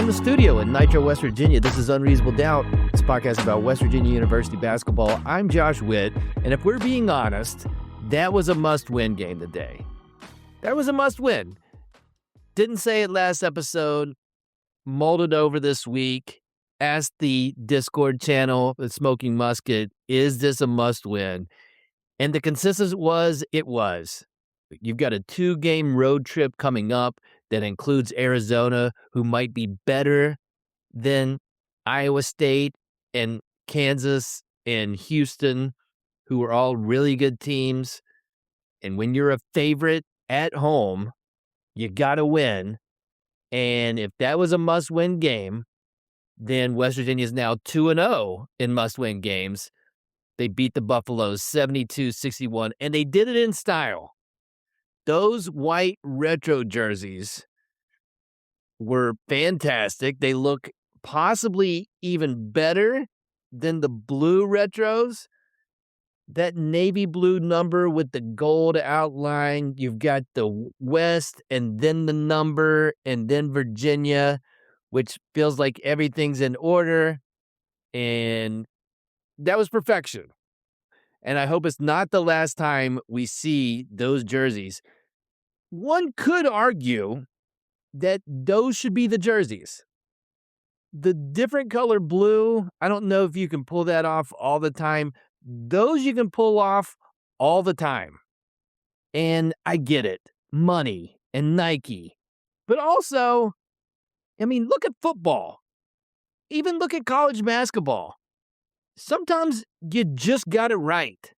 from the studio in Nitro, West Virginia. This is Unreasonable Doubt. This podcast about West Virginia University basketball. I'm Josh Witt, and if we're being honest, that was a must-win game today. That was a must-win. Didn't say it last episode, molded over this week, asked the Discord channel, the Smoking Musket, is this a must-win? And the consensus was, it was. You've got a 2-game road trip coming up that includes Arizona, who might be better than Iowa State and Kansas and Houston, who are all really good teams. And when you're a favorite at home, you got to win. And if that was a must-win game, then West Virginia is now 2-0 in must-win games. They beat the Buffaloes 72-61, and they did it in style. Those white retro jerseys were fantastic. They look possibly even better than the blue retros. That navy blue number with the gold outline, you've got the West and then the number and then Virginia, which feels like everything's in order. And that was perfection. And I hope it's not the last time we see those jerseys. One could argue that those should be the jerseys. The different color blue, I don't know if you can pull that off all the time. Those you can pull off all the time. And I get it. Money and Nike. But also, I mean, look at football. Even look at college basketball. Sometimes you just got it right.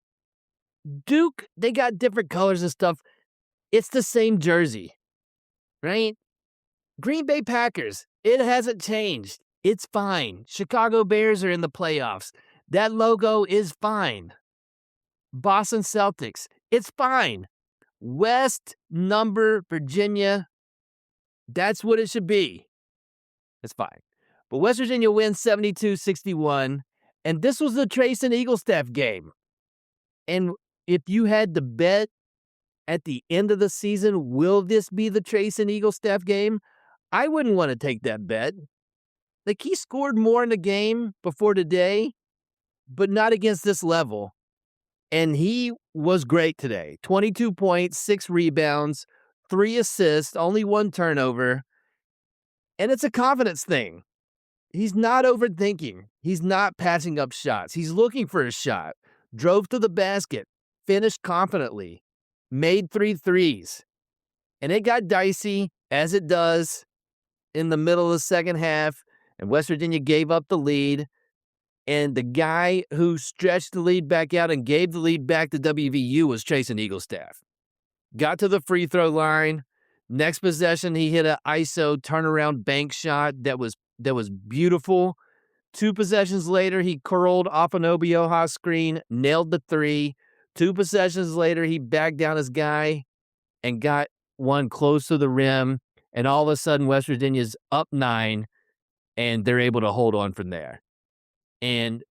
Duke, they got different colors and stuff. It's the same jersey, right? Green Bay Packers, it hasn't changed. It's fine. Chicago Bears are in the playoffs. That logo is fine. Boston Celtics, it's fine. West, number, Virginia, that's what it should be. It's fine. But West Virginia wins 72-61. And this was the Treysen Eaglestaff game. And if you had to bet at the end of the season, will this be the Treysen Eaglestaff game? I wouldn't want to take that bet. Like, he scored more in the game before today, but not against this level. And he was great today. 22 points, 6 rebounds, 3 assists, only 1 turnover. And it's a confidence thing. He's not overthinking. He's not passing up shots. He's looking for a shot. Drove to the basket. Finished confidently. Made 3 threes. And it got dicey, as it does, in the middle of the second half. And West Virginia gave up the lead. And the guy who stretched the lead back out and gave the lead back to WVU was Treysen Eaglestaff. Got to the free throw line. Next possession, he hit an ISO turnaround bank shot that was beautiful. 2 possessions later, he curled off an Obioha screen, nailed the 3. 2 possessions later, he backed down his guy and got one close to the rim. And all of a sudden, West Virginia's up 9, and they're able to hold on from there. And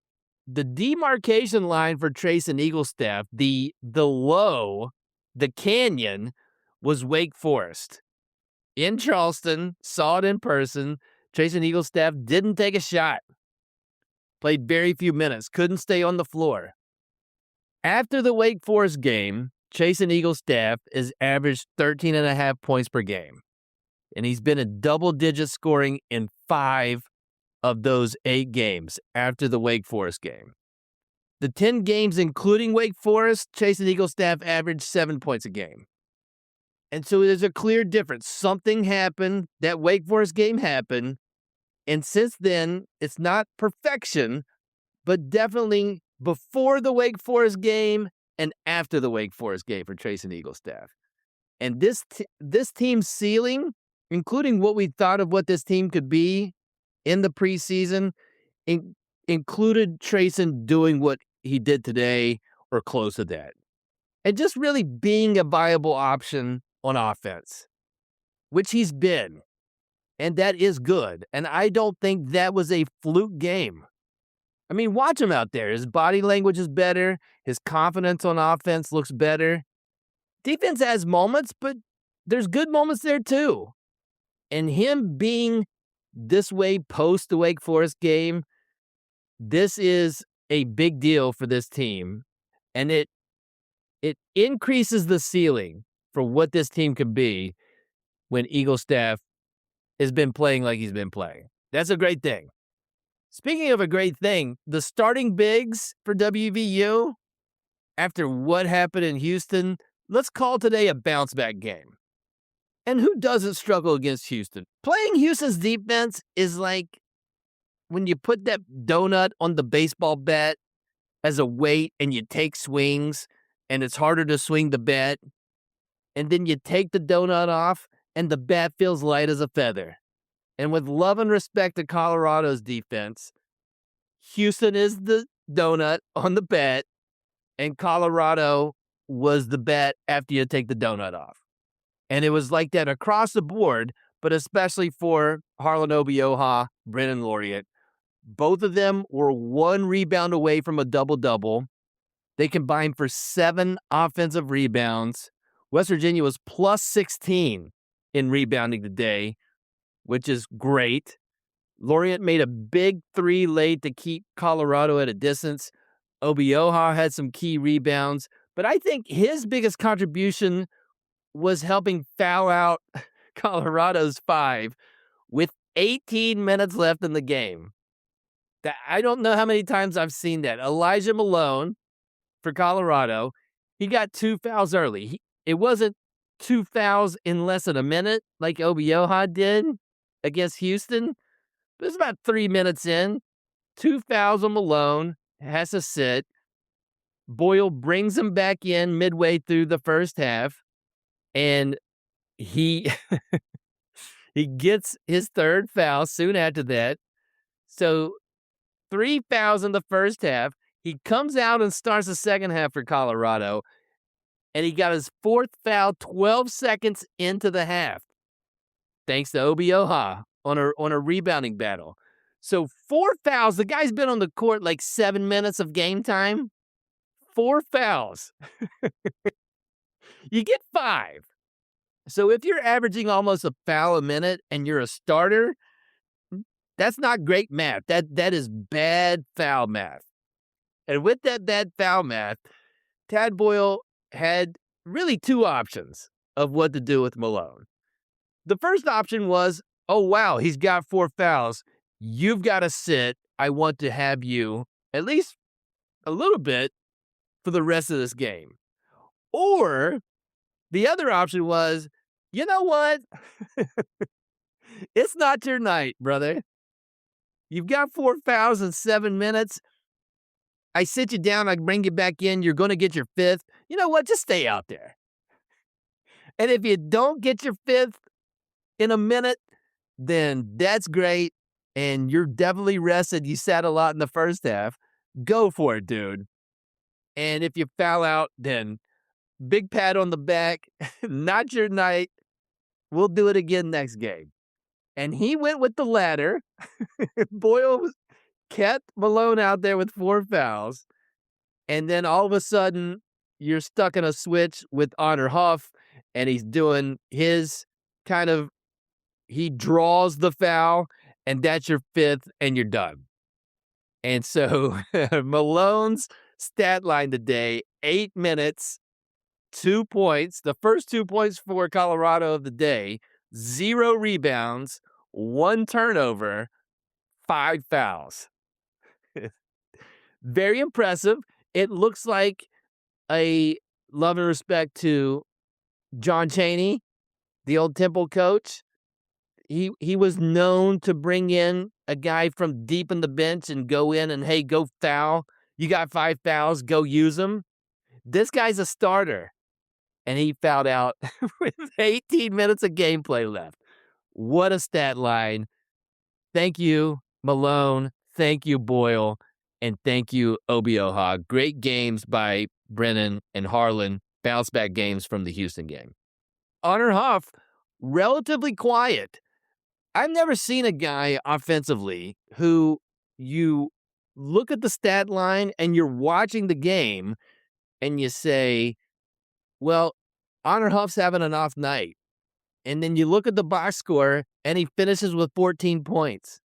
the demarcation line for Treysen Eaglestaff, the low, the canyon, was Wake Forest. In Charleston, saw it in person. Treysen Eaglestaff didn't take a shot. Played very few minutes. Couldn't stay on the floor. After the Wake Forest game, Treysen Eaglestaff has averaged 13.5 points per game. And he's been in double-digit scoring in 5 of those 8 games after the Wake Forest game. The 10 games, including Wake Forest, Treysen Eaglestaff averaged 7 points a game. And so there's a clear difference. Something happened. That Wake Forest game happened. And since then, it's not perfection, but definitely before the Wake Forest game and after the Wake Forest game for Treysen Eaglestaff. And this team's ceiling, including what we thought of what this team could be in the preseason, included Treysen doing what he did today or close to that. And just really being a viable option on offense, which he's been. And that is good. And I don't think that was a fluke game. I mean, watch him out there. His body language is better. His confidence on offense looks better. Defense has moments, but there's good moments there too. And him being this way post the Wake Forest game, this is a big deal for this team, and it increases the ceiling for what this team could be when Eaglestaff has been playing like he's been playing. That's a great thing. Speaking of a great thing, the starting bigs for WVU, after what happened in Houston, let's call today a bounce back game. And who doesn't struggle against Houston? Playing Houston's defense is like when you put that donut on the baseball bat as a weight and you take swings and it's harder to swing the bat. And then you take the donut off and the bat feels light as a feather. And with love and respect to Colorado's defense, Houston is the donut on the bat and Colorado was the bat after you take the donut off. And it was like that across the board, but especially for Harlan Obioha, Brennan Laureate. Both of them were one rebound away from a double-double. They combined for 7 offensive rebounds. West Virginia was plus 16 in rebounding today, which is great. Laureate made a big 3 late to keep Colorado at a distance. Obioha had some key rebounds, but I think his biggest contribution was helping foul out Colorado's 5 with 18 minutes left in the game. I don't know how many times I've seen that. Elijah Malone for Colorado, he got 2 fouls early. It wasn't 2 fouls in less than a minute like Obioha did against Houston. It was about 3 minutes in. 2 fouls on Malone, has to sit. Boyle brings him back in midway through the first half, and he he gets his 3rd foul soon after that. So 3 fouls in the first half. He comes out and starts the second half for Colorado, and he got his 4th foul 12 seconds into the half, thanks to Obioha on a rebounding battle. So 4 fouls. The guy's been on the court like 7 minutes of game time. 4 fouls. You get 5. So if you're averaging almost a foul a minute and you're a starter, that's not great math. That is bad foul math. And with that bad foul math, Tad Boyle had really 2 options of what to do with Malone. The first option was, oh, wow, he's got 4 fouls. You've got to sit. I want to have you at least a little bit for the rest of this game. Or the other option was, you know what? It's not your night, brother. You've got 4 fouls in 7 minutes. I sit you down. I bring you back in. You're going to get your 5th. You know what? Just stay out there. And if you don't get your 5th in a minute, then that's great. And you're definitely rested. You sat a lot in the first half. Go for it, dude. And if you foul out, then big pat on the back. Not your night. We'll do it again next game. And he went with the latter. Boyle kept Malone out there with 4 fouls. And then all of a sudden, you're stuck in a switch with Honor Huff, and he's doing his kind of, he draws the foul, and that's your 5th, and you're done. And so Malone's stat line today, 8 minutes, 2 points, the first 2 points for Colorado of the day, 0 rebounds, 1 turnover, 5 fouls. Very impressive. It looks like a love and respect to John Chaney, the old Temple coach. He was known to bring in a guy from deep in the bench and go in and, hey, go foul. You got 5 fouls, go use them. This guy's a starter. And he fouled out with 18 minutes of gameplay left. What a stat line. Thank you, Malone. Thank you, Boyle. And thank you, Obioha. Great games by Brennan and Harlan. Bounce back games from the Houston game. Honor Huff, relatively quiet. I've never seen a guy offensively who you look at the stat line and you're watching the game and you say, well, Honor Huff's having an off night. And then you look at the box score and he finishes with 14 points.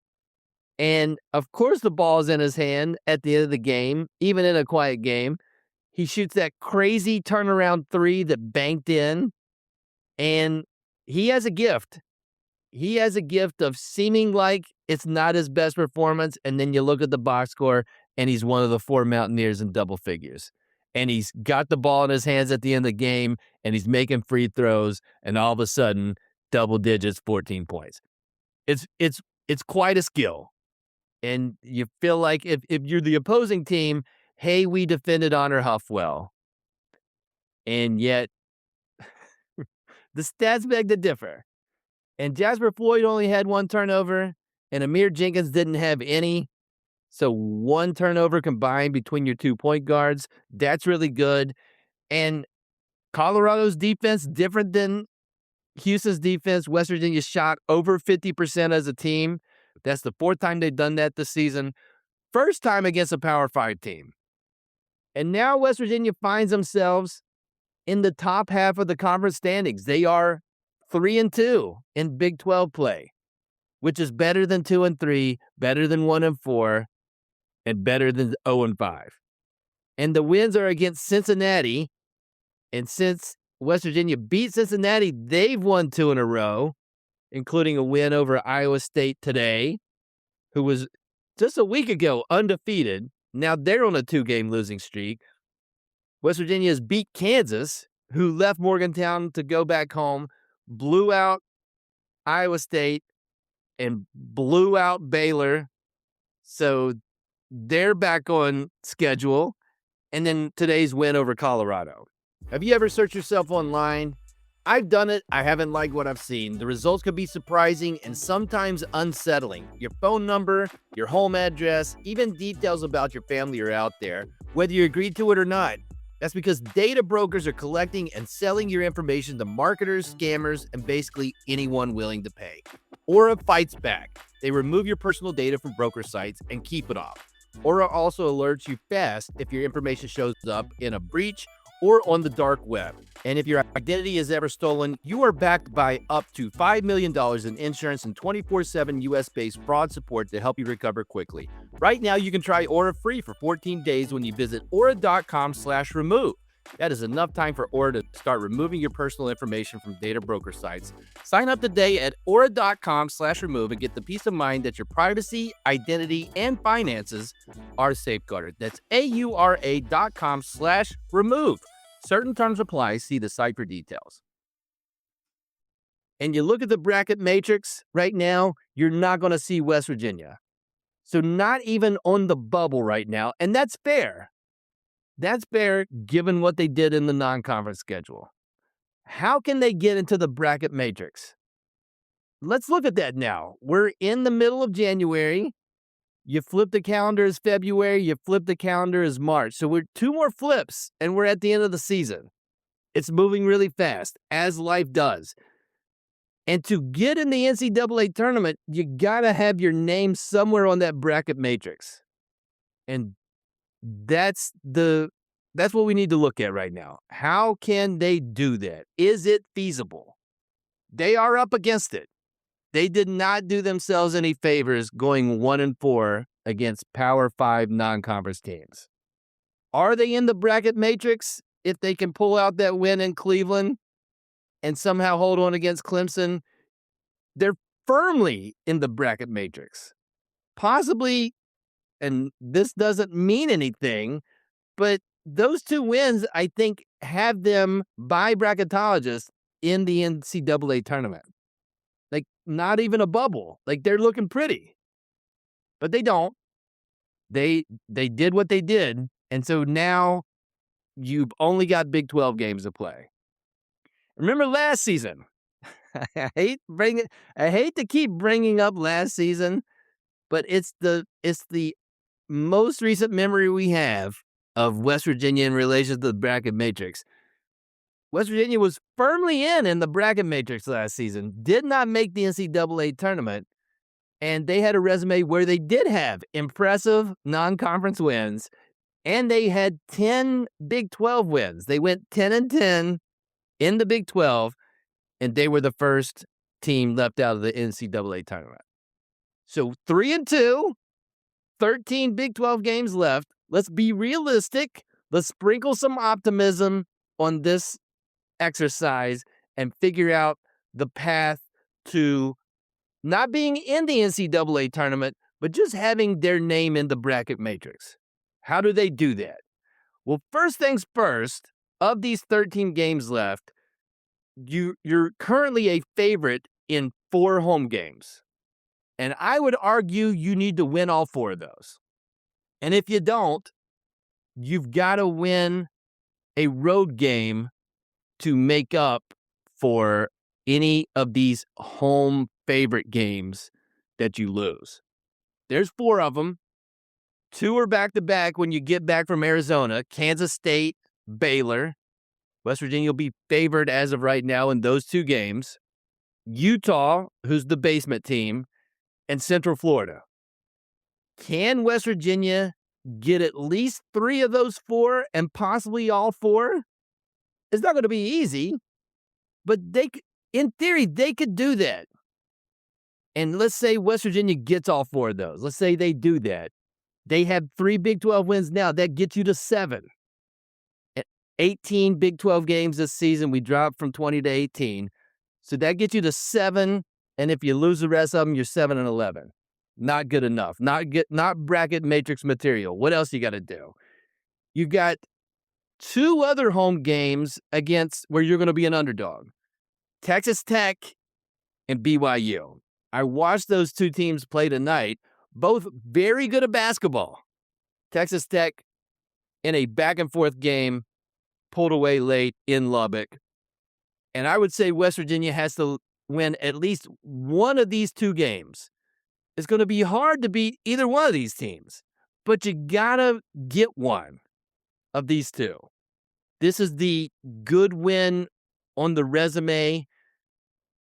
And, of course, the ball's in his hand at the end of the game, even in a quiet game. He shoots that crazy turnaround three that banked in, and he has a gift. He has a gift of seeming like it's not his best performance, and then you look at the box score, and he's one of the 4 Mountaineers in double figures. And he's got the ball in his hands at the end of the game, and he's making free throws, and all of a sudden, double digits, 14 points. It's quite a skill. And you feel like if you're the opposing team, hey, we defended Honor Huff well. And yet, the stats beg to differ. And Jasper Floyd only had 1 turnover, and Amir Jenkins didn't have any. So 1 turnover combined between your 2 point guards. That's really good. And Colorado's defense, different than Houston's defense. West Virginia shot over 50% as a team. That's the 4th time they've done that this season. First time against a Power 5 team. And now West Virginia finds themselves in the top half of the conference standings. They are 3-2 in Big 12 play, which is better than 2-3, better than 1-4, and better than 0-5. And the wins are against Cincinnati. And since West Virginia beat Cincinnati, they've won 2 in a row, including a win over Iowa State today, who was just a week ago undefeated. Now they're on a 2-game losing streak. West Virginia has beat Kansas, who left Morgantown to go back home, blew out Iowa State, and blew out Baylor. So they're back on schedule. And then today's win over Colorado. Have you ever searched yourself online? I've done it. I haven't liked what I've seen. The results can be surprising and sometimes unsettling. Your phone number, your home address, even details about your family are out there, whether you agreed to it or not. That's because data brokers are collecting and selling your information to marketers, scammers, and basically anyone willing to pay. Aura fights back. They remove your personal data from broker sites and keep it off. Aura also alerts you fast if your information shows up in a breach or on the dark web. And if your identity is ever stolen, you are backed by up to $5 million in insurance and 24/7 US-based fraud support to help you recover quickly. Right now, you can try Aura free for 14 days when you visit aura.com/remove. That is enough time for Aura to start removing your personal information from data broker sites. Sign up today at aura.com/remove and get the peace of mind that your privacy, identity, and finances are safeguarded. That's aura.com/remove. Certain terms apply. See the site for details. And you look at the bracket matrix right now, you're not going to see West Virginia. So not even on the bubble right now. And that's fair. That's fair given what they did in the non-conference schedule. How can they get into the bracket matrix? Let's look at that now. We're in the middle of January. You flip the calendar as February. You flip the calendar as March. So we're 2 more flips, and we're at the end of the season. It's moving really fast, as life does. And to get in the NCAA tournament, you got to have your name somewhere on that bracket matrix. And that's what we need to look at right now. How can they do that? Is it feasible? They are up against it. They did not do themselves any favors going 1-4 against Power 5 non-conference teams. Are they in the bracket matrix if they can pull out that win in Cleveland and somehow hold on against Clemson? They're firmly in the bracket matrix. Possibly, and this doesn't mean anything, but those 2 wins, I think, have them by bracketologists in the NCAA tournament. Like, not even a bubble. Like, they're looking pretty. But they don't. They did what they did. And so now you've only got Big 12 games to play. Remember last season? I hate to keep bringing up last season, but it's the most recent memory we have of West Virginia in relation to the bracket matrix. West Virginia was firmly in the bracket matrix last season, did not make the NCAA tournament, and they had a resume where they did have impressive non-conference wins, and they had 10 Big 12 wins. They went 10-10 in the Big 12, and they were the first team left out of the NCAA tournament. So 3-2, 13 Big 12 games left. Let's be realistic. Let's sprinkle some optimism on this exercise and figure out the path to not being in the NCAA tournament, but just having their name in the bracket matrix. How do they do that? Well, first things first, of these 13 games left, you're currently a favorite in 4 home games. And I would argue you need to win all 4 of those. And if you don't, you've got to win a road game to make up for any of these home favorite games that you lose. There's 4 of them. 2 are back-to-back when you get back from Arizona. Kansas State, Baylor. West Virginia will be favored as of right now in those 2 games. Utah, who's the basement team, and Central Florida. Can West Virginia get at least 3 of those 4 and possibly all 4? It's not going to be easy, but in theory, they could do that. And let's say West Virginia gets all 4 of those. Let's say they do that. They have 3 Big 12 wins now. That gets you to 7. 18 Big 12 games this season. We dropped from 20 to 18. So that gets you to 7. And if you lose the rest of them, you're 7-11. Not good enough. Not bracket matrix material. What else you got to do? You got 2 other home games against where you're going to be an underdog. Texas Tech and BYU. I watched those 2 teams play tonight. Both very good at basketball. Texas Tech in a back-and-forth game, pulled away late in Lubbock. And I would say West Virginia has to win at least one of these 2 games. It's going to be hard to beat either one of these teams, but you got to get one of these 2. This is the good win on the resume.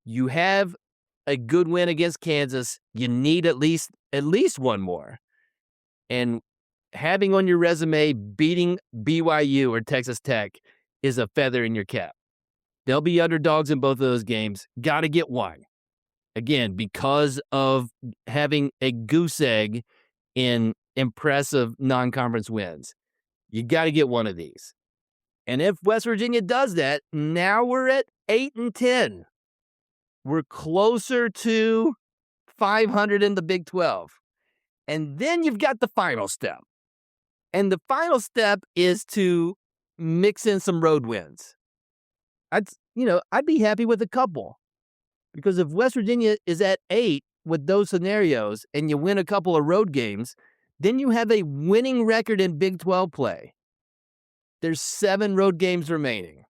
You have a good win against Kansas. You need at least one more. And having on your resume beating BYU or Texas Tech is a feather in your cap. They'll be underdogs in both of those games. Got to get one. Again, because of having a goose egg in impressive non-conference wins. You got to get one of these. And if West Virginia does that, now we're at 8-10. We're closer to 500 in the Big 12. And then you've got the final step. And the final step is to mix in some road wins. I'd be happy with a couple. Because if West Virginia is at 8 with those scenarios and you win a couple of road games, then you have a winning record in Big 12 play. There's 7 road games remaining.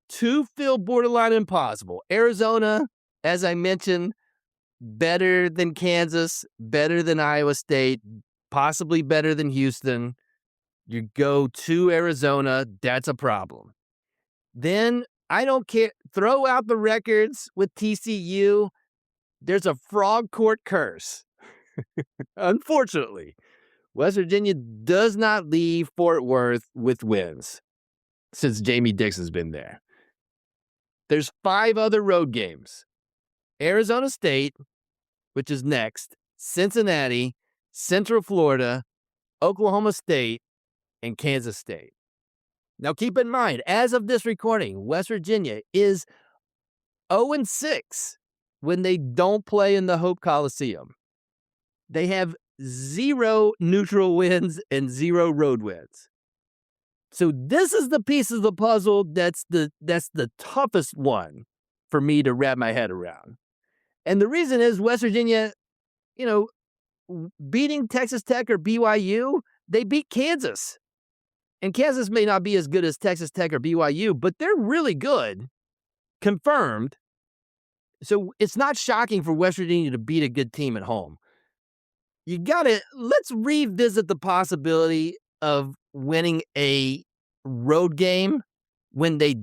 2 feel borderline impossible. Arizona, as I mentioned, better than Kansas, better than Iowa State, possibly better than Houston. You go to Arizona, that's a problem. Then, I don't care, throw out the records with TCU. There's a frog court curse. Unfortunately, West Virginia does not leave Fort Worth with wins since Jamie Dixon's been there. There's 5 other road games. Arizona State, which is next, Cincinnati, Central Florida, Oklahoma State, and Kansas State. Now, keep in mind, as of this recording, West Virginia is 0-6 when they don't play in the Hope Coliseum. They have 0 neutral wins and 0 road wins. So this is the piece of the puzzle that's the toughest one for me to wrap my head around. And the reason is West Virginia, beating Texas Tech or BYU, they beat Kansas. And Kansas may not be as good as Texas Tech or BYU, but they're really good, confirmed. So it's not shocking for West Virginia to beat a good team at home. Let's revisit the possibility of winning a road game when they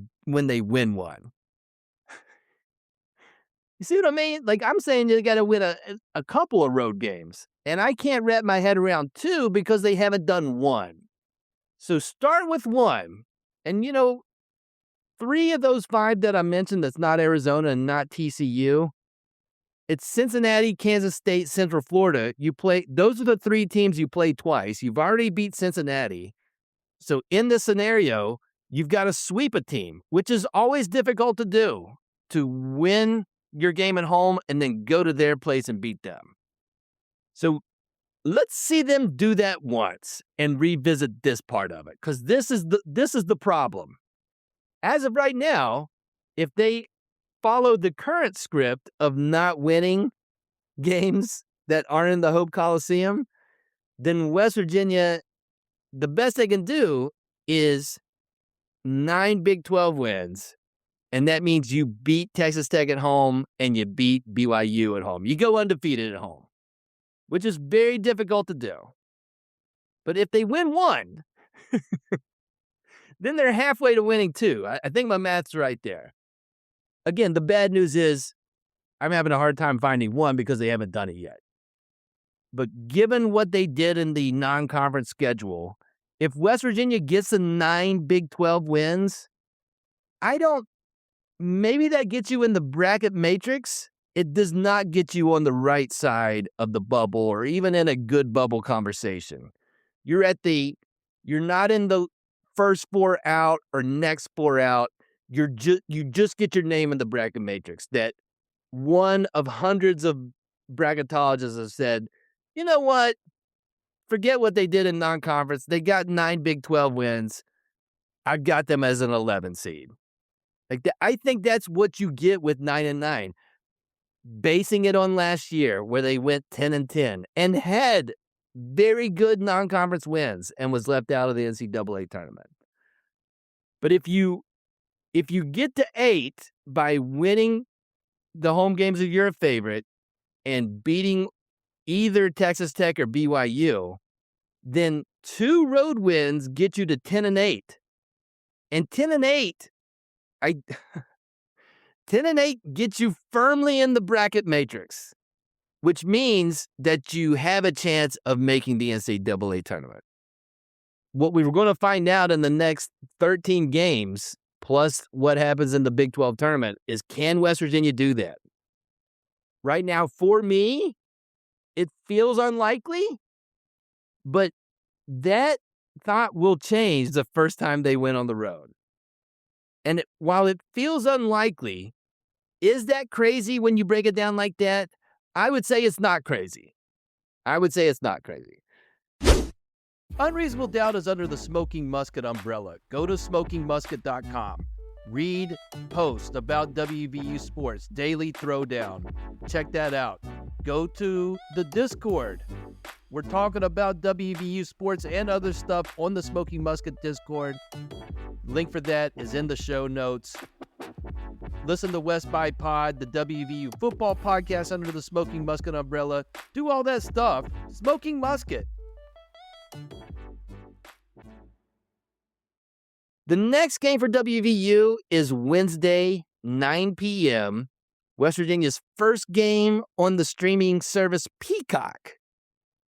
win one. You see what I mean? Like, I'm saying you got to win a couple of road games. And I can't wrap my head around 2 because they haven't done 1. So start with 1. And, 3 of those 5 that I mentioned that's not Arizona and not TCU, It's Cincinnati, Kansas State, Central Florida. Those are the three teams you play twice. You've already beat Cincinnati. So in this scenario, you've got to sweep a team, which is always difficult to do, to win your game at home and then go to their place and beat them. So let's see them do that once and revisit this part of it, because this is the problem. As of right now, if they follow the current script of not winning games that aren't in the Hope Coliseum, then West Virginia, the best they can do is 9 Big 12 wins. And that means you beat Texas Tech at home and you beat BYU at home. You go undefeated at home, which is very difficult to do. But if they win one, then they're halfway to winning two. I think my math's right there. Again, the bad news is I'm having a hard time finding one because they haven't done it yet. But given what they did in the non-conference schedule, if West Virginia gets the 9 Big 12 wins, maybe that gets you in the bracket matrix. It does not get you on the right side of the bubble or even in a good bubble conversation. You're not in the first 4 out or next 4 out. You just get your name in the bracket matrix. That one of hundreds of bracketologists have said, you know what? Forget what they did in non-conference. They got 9 Big 12 wins. I've got them as an 11 seed. I think that's what you get with 9-9. Basing it on last year where they went 10-10 and had very good non-conference wins and was left out of the NCAA tournament. But if you get to 8 by winning the home games of your favorite and beating either Texas Tech or BYU, then 2 road wins get you to 10-8. And 10-8, 10-8 gets you firmly in the bracket matrix, which means that you have a chance of making the NCAA tournament. What we were going to find out in the next 13 games, plus what happens in the Big 12 tournament, is can West Virginia do that? Right now, for me, it feels unlikely, but that thought will change the first time they win on the road. And while it feels unlikely, is that crazy when you break it down like that? I would say it's not crazy. Unreasonable Doubt is under the Smoking Musket umbrella. Go to smokingmusket.com. Read posts about WVU sports, daily throwdown. Check that out. Go to the Discord. We're talking about WVU sports and other stuff on the Smoking Musket Discord. Link for that is in the show notes. Listen to West by Pod, the WVU football podcast under the Smoking Musket umbrella. Do all that stuff. Smoking Musket. The next game for WVU is Wednesday, 9 p.m., West Virginia's first game on the streaming service Peacock.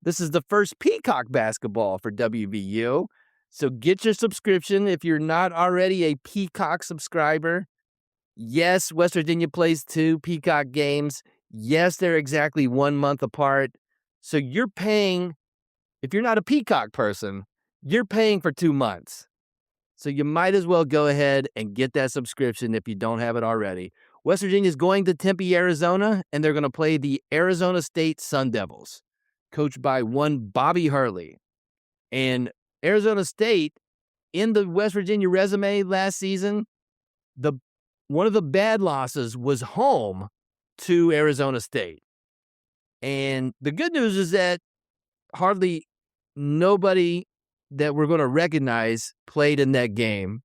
This is the first Peacock basketball for WVU, so get your subscription if you're not already a Peacock subscriber. Yes, West Virginia plays 2 Peacock games. Yes, they're exactly 1 month apart. So you're paying, if you're not a Peacock person, you're paying for 2 months. So you might as well go ahead and get that subscription if you don't have it already. West Virginia is going to Tempe, Arizona, and they're going to play the Arizona State Sun Devils, coached by one Bobby Hurley. And Arizona State, in the West Virginia resume last season, one of the bad losses was home to Arizona State. And the good news is that hardly nobody that we're going to recognize played in that game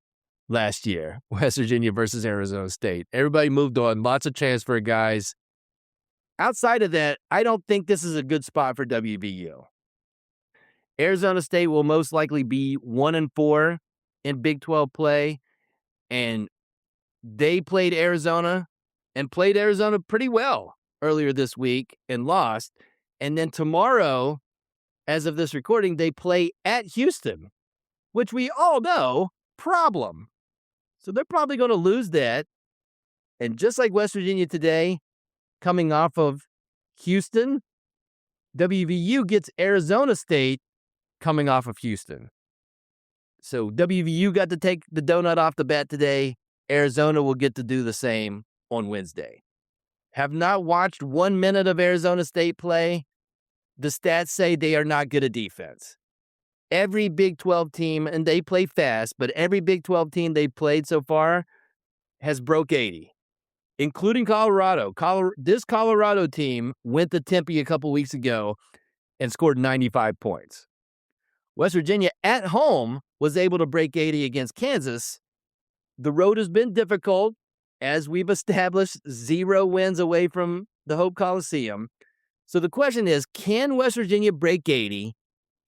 last year, West Virginia versus Arizona State. Everybody moved on, lots of transfer guys. Outside of that, I don't think this is a good spot for WVU. Arizona State will most likely be 1-4 in Big 12 play, and they played Arizona pretty well earlier this week and lost. And then tomorrow, as of this recording, they play at Houston, which we all know, problem. So they're probably going to lose that. And just like West Virginia today, coming off of Houston. WVU gets Arizona State coming off of Houston. So WVU got to take the donut off the bat today. Arizona will get to do the same on Wednesday. Have not watched 1 minute of Arizona State play. The stats say they are not good at defense. Every Big 12 team, and they play fast, but every Big 12 team they played so far has broke 80, including Colorado. This Colorado team went to Tempe a couple weeks ago and scored 95 points. West Virginia at home was able to break 80 against Kansas. The road has been difficult, as we've established, 0 wins away from the Hope Coliseum. So the question is, can West Virginia break 80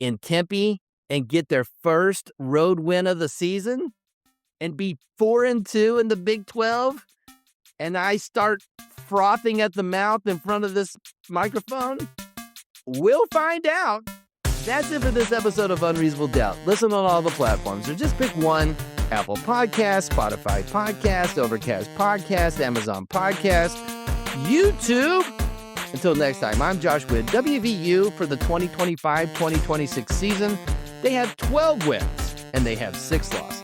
in Tempe and get their first road win of the season and be 4-2 in the Big 12? And I start frothing at the mouth in front of this microphone? We'll find out. That's it for this episode of Unreasonable Doubt. Listen on all the platforms, or just pick one: Apple Podcasts, Spotify Podcasts, Overcast Podcasts, Amazon Podcasts, YouTube. Until next time, I'm Josh Witt. WVU for the 2025-2026 season, they have 12 wins and they have 6 losses.